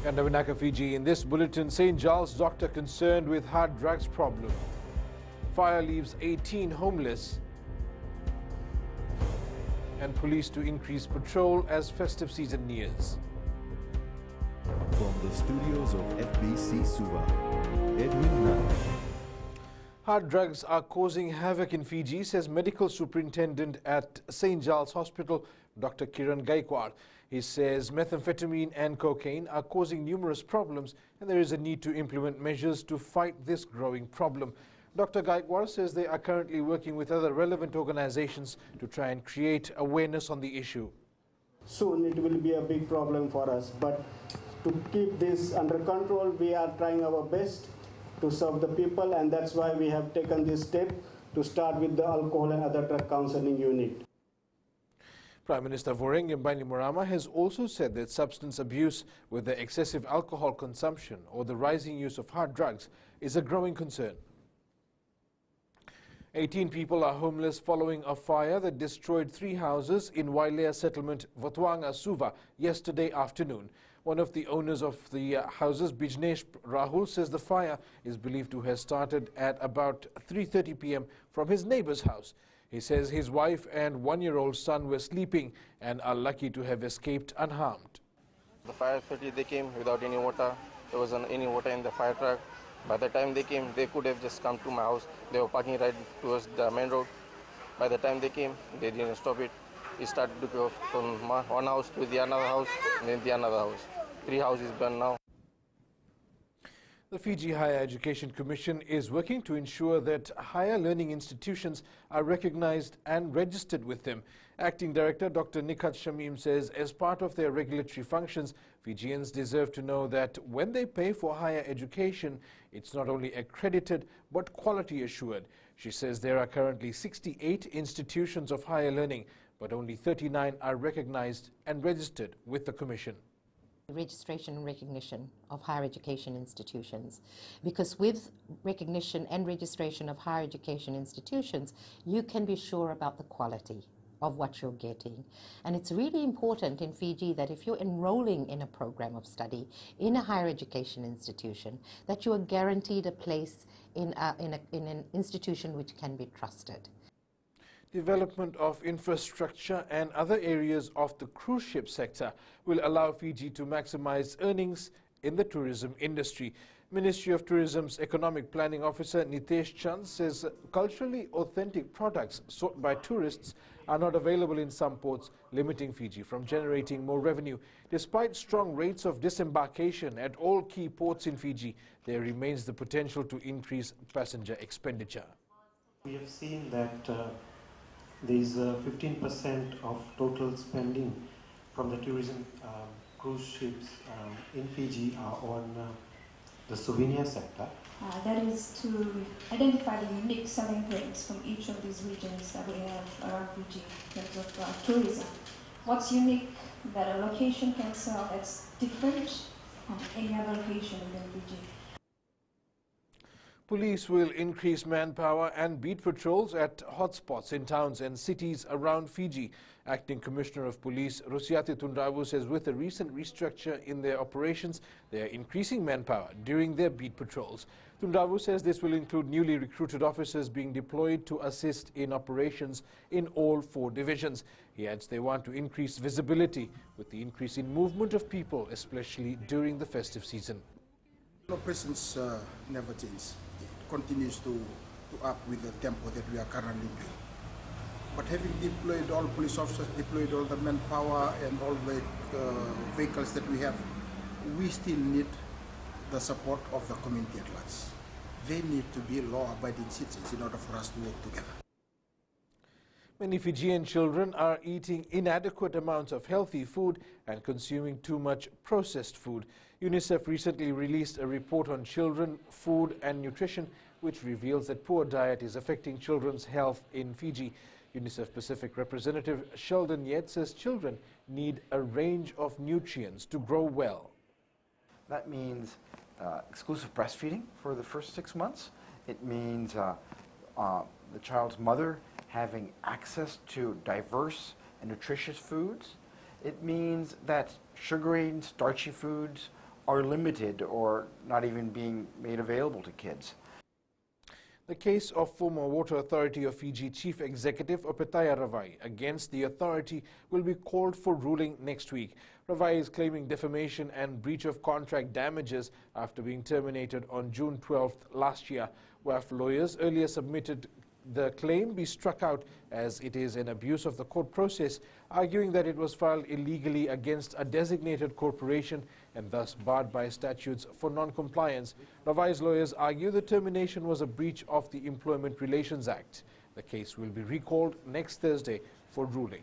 And Navinaka, Fiji, in this bulletin, St. Giles doctor concerned with hard drugs problem. Fire leaves 18 homeless. And police to increase patrol as festive season nears. From the studios of FBC Suva, Edwin Nunn. Hard drugs are causing havoc in Fiji, says Medical Superintendent at St. Giles Hospital, Dr. Kiran Gaikwad. He says methamphetamine and cocaine are causing numerous problems and there is a need to implement measures to fight this growing problem. Dr. Gaikwad says they are currently working with other relevant organizations to try and create awareness on the issue. Soon it will be a big problem for us, but to keep this under control, we are trying our best to serve the people, and that's why we have taken this step to start with the alcohol and other drug counseling unit. Prime Minister Voreqe Bainimarama has also said that substance abuse, whether excessive alcohol consumption or the rising use of hard drugs, is a growing concern. 18 people are homeless following a fire that destroyed 3 houses in Wailea settlement, Vatwanga, Suva, yesterday afternoon. One of the owners of the houses, Bijnesh Rahul, says the fire is believed to have started at about 3:30 p.m. from his neighbor's house. He says his wife and 1-year-old son were sleeping and are lucky to have escaped unharmed. The fire authority, they came without any water. There wasn't any water in the fire truck. By the time they came, they could have just come to my house. They were parking right towards the main road. By the time they came, they didn't stop it. It started to go from one house to the another house, and then the another house. 3 houses burned now. The Fiji Higher Education Commission is working to ensure that higher learning institutions are recognized and registered with them. Acting Director Dr. Nikhat Shamim says as part of their regulatory functions, Fijians deserve to know that when they pay for higher education, it's not only accredited but quality assured. She says there are currently 68 institutions of higher learning, but only 39 are recognized and registered with the Commission. Registration and recognition of higher education institutions, because with recognition and registration of higher education institutions, you can be sure about the quality of what you're getting. And it's really important in Fiji that if you're enrolling in a program of study in a higher education institution, that you are guaranteed a place in an institution which can be trusted. Development of infrastructure and other areas of the cruise ship sector will allow Fiji to maximize earnings in the tourism industry. Ministry of Tourism's Economic Planning Officer Nitesh Chand says culturally authentic products sought by tourists are not available in some ports, limiting Fiji from generating more revenue. Despite strong rates of disembarkation at all key ports in Fiji, there remains the potential to increase passenger expenditure. We have seen that these 15% of total spending from the tourism cruise ships in Fiji are on the souvenir sector. That is to identify the unique selling points from each of these regions that we have around Fiji in terms of tourism. What's unique that a location can sell that's different from any other location within Fiji? Police will increase manpower and beat patrols at hotspots in towns and cities around Fiji. Acting Commissioner of Police Rusiati Tundavu says with a recent restructure in their operations, they are increasing manpower during their beat patrols. Tundavu says this will include newly recruited officers being deployed to assist in operations in all 4 divisions. He adds they want to increase visibility with the increase in movement of people, especially during the festive season. Operations never change. Continues to up with the tempo that we are currently doing. But having deployed all police officers, deployed all the manpower and all the vehicles that we have, we still need the support of the community at large. They need to be law-abiding citizens in order for us to work together. Many Fijian children are eating inadequate amounts of healthy food and consuming too much processed food. UNICEF recently released a report on children, food and nutrition, which reveals that poor diet is affecting children's health in Fiji. UNICEF Pacific representative Sheldon Yet says children need a range of nutrients to grow well. That means exclusive breastfeeding for the first 6 months. It means the child's mother having access to diverse and nutritious foods. It means that sugary and starchy foods are limited or not even being made available to kids. The case of former Water Authority of Fiji Chief Executive Opetaya Ravai against the authority will be called for ruling next week. Ravai is claiming defamation and breach of contract damages after being terminated on June 12th last year. WAF lawyers earlier submitted the claim be struck out as it is an abuse of the court process, arguing that it was filed illegally against a designated corporation and thus barred by statutes for non-compliance. Ravai's lawyers argue the termination was a breach of the Employment Relations Act. The case will be recalled next Thursday for ruling.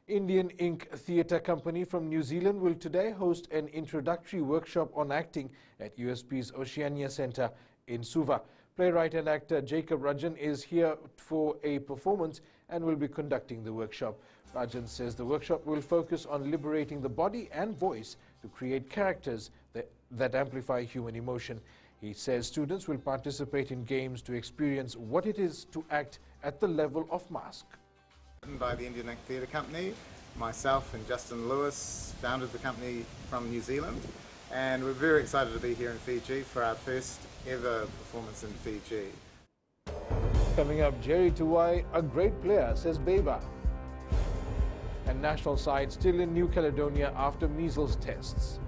Indian Ink Theatre Company from New Zealand will today host an introductory workshop on acting at USP's Oceania Centre in Suva. Playwright and actor Jacob Rajan is here for a performance and will be conducting the workshop. Rajan says the workshop will focus on liberating the body and voice to create characters that amplify human emotion. He says students will participate in games to experience what it is to act at the level of mask. Written by the Indian Ink Theatre Company. Myself and Justin Lewis founded the company from New Zealand, and we're very excited to be here in Fiji for our first ever performance in Fiji. Coming up, Jerry Tuwai, a great player, says Beba. And national side still in New Caledonia after measles tests.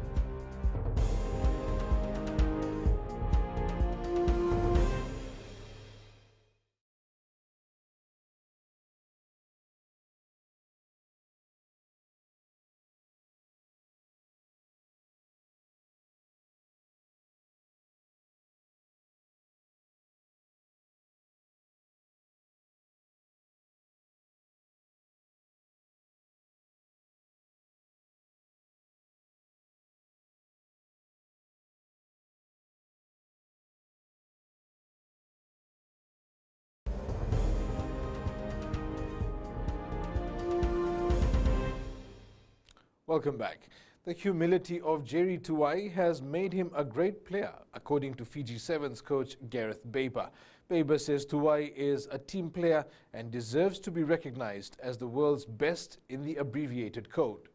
Welcome back. The humility of Jerry Tuwai has made him a great player, according to Fiji Sevens coach Gareth Baber. Baber says Tuwai is a team player and deserves to be recognized as the world's best in the abbreviated code.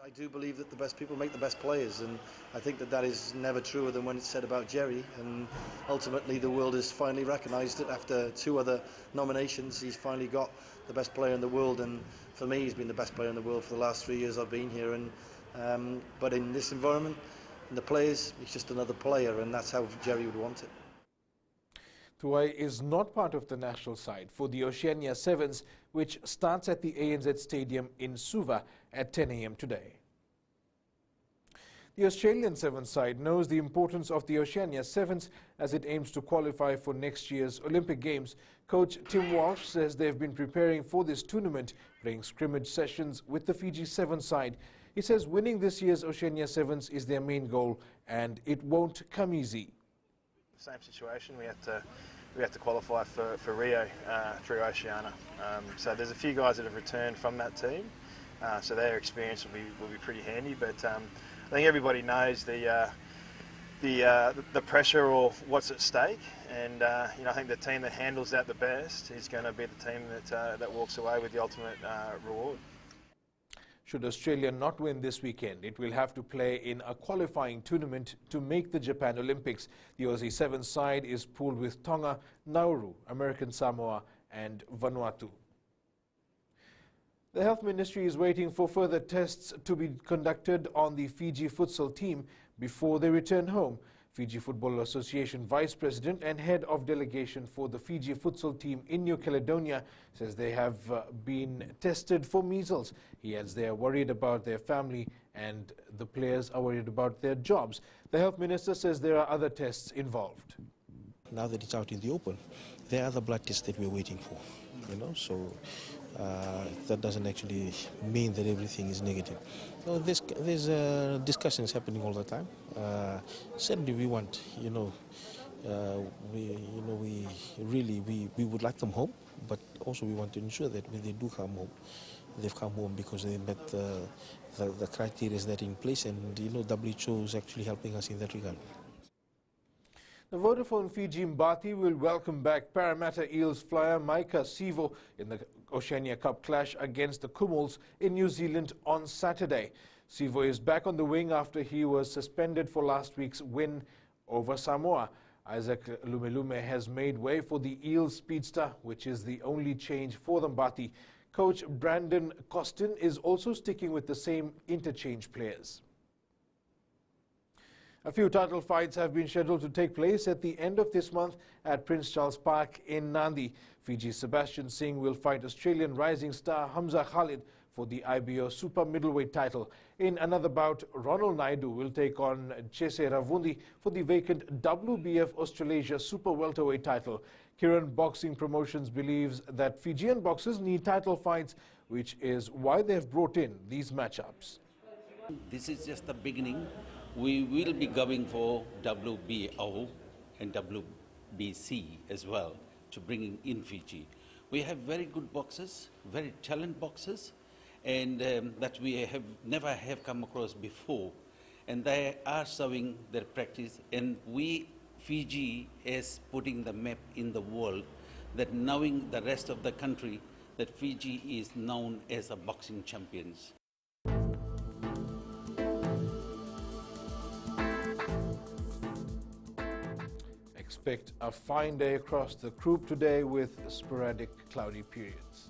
I do believe that the best people make the best players, and I think that that is never truer than when it's said about Jerry, and ultimately the world has finally recognised it after 2 other nominations. He's finally got the best player in the world, and for me he's been the best player in the world for the last 3 years I've been here. And but in this environment, in the players, he's just another player, and that's how Jerry would want it. Tuwai is not part of the national side for the Oceania Sevens, which starts at the ANZ Stadium in Suva at 10 a.m. today. The Australian Sevens side knows the importance of the Oceania Sevens as it aims to qualify for next year's Olympic Games. Coach Tim Walsh says they've been preparing for this tournament, playing scrimmage sessions with the Fiji Sevens side. He says winning this year's Oceania Sevens is their main goal, and it won't come easy. Same situation. We have to qualify for Rio through Oceania. So there's a few guys that have returned from that team, so their experience will be pretty handy. But I think everybody knows the pressure or what's at stake, and you know, I think the team that handles that the best is going to be the team that walks away with the ultimate reward. Should Australia not win this weekend, it will have to play in a qualifying tournament to make the Japan Olympics. The Aussie Sevens side is pooled with Tonga, Nauru, American Samoa and Vanuatu. The Health Ministry is waiting for further tests to be conducted on the Fiji Futsal team before they return home. Fiji Football Association Vice President and Head of Delegation for the Fiji Futsal team in New Caledonia says they have been tested for measles. He adds they are worried about their family and the players are worried about their jobs. The Health Minister says there are other tests involved. Now that it's out in the open, there are other blood tests that we're waiting for, so that doesn't actually mean that everything is negative. So there's discussions happening all the time. Certainly we want, we would like them home, but also we want to ensure that when they do come home, they've come home because they met the criteria that are in place, and WHO is actually helping us in that regard. The Vodafone Fiji Ambati will welcome back Parramatta Eels flyer Maika Sivo in the Oceania Cup clash against the Kumuls in New Zealand on Saturday. Sivo is back on the wing after he was suspended for last week's win over Samoa. Isaac Lumelume has made way for the Eels speedster, which is the only change for the Ambati. Coach Brandon Costin is also sticking with the same interchange players. A few title fights have been scheduled to take place at the end of this month at Prince Charles Park in Nandi. Fiji's Sebastian Singh will fight Australian rising star Hamza Khalid for the IBO Super Middleweight title. In another bout, Ronald Naidu will take on Chese Ravundi for the vacant WBF Australasia Super Welterweight title. Kiran Boxing Promotions believes that Fijian boxers need title fights, which is why they've brought in these matchups. This is just the beginning. We will be going for WBO and WBC as well to bring in Fiji. We have very good boxers, very talented boxers, and that we have never come across before. And they are showing their practice, and we, Fiji, is putting the map in the world, that knowing the rest of the country, that Fiji is known as a boxing champions. Expect a fine day across the group today with sporadic cloudy periods.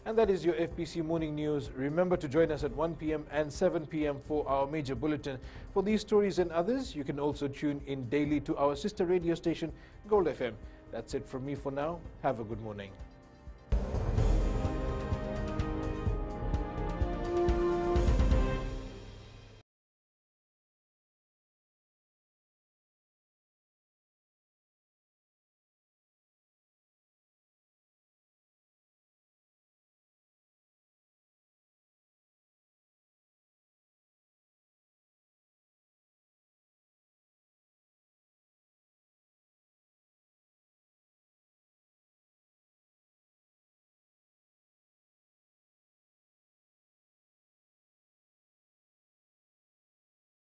And that is your FBC Morning News. Remember to join us at 1 p.m. and 7 p.m. for our major bulletin. For these stories and others, you can also tune in daily to our sister radio station, Gold FM. That's it from me for now. Have a good morning.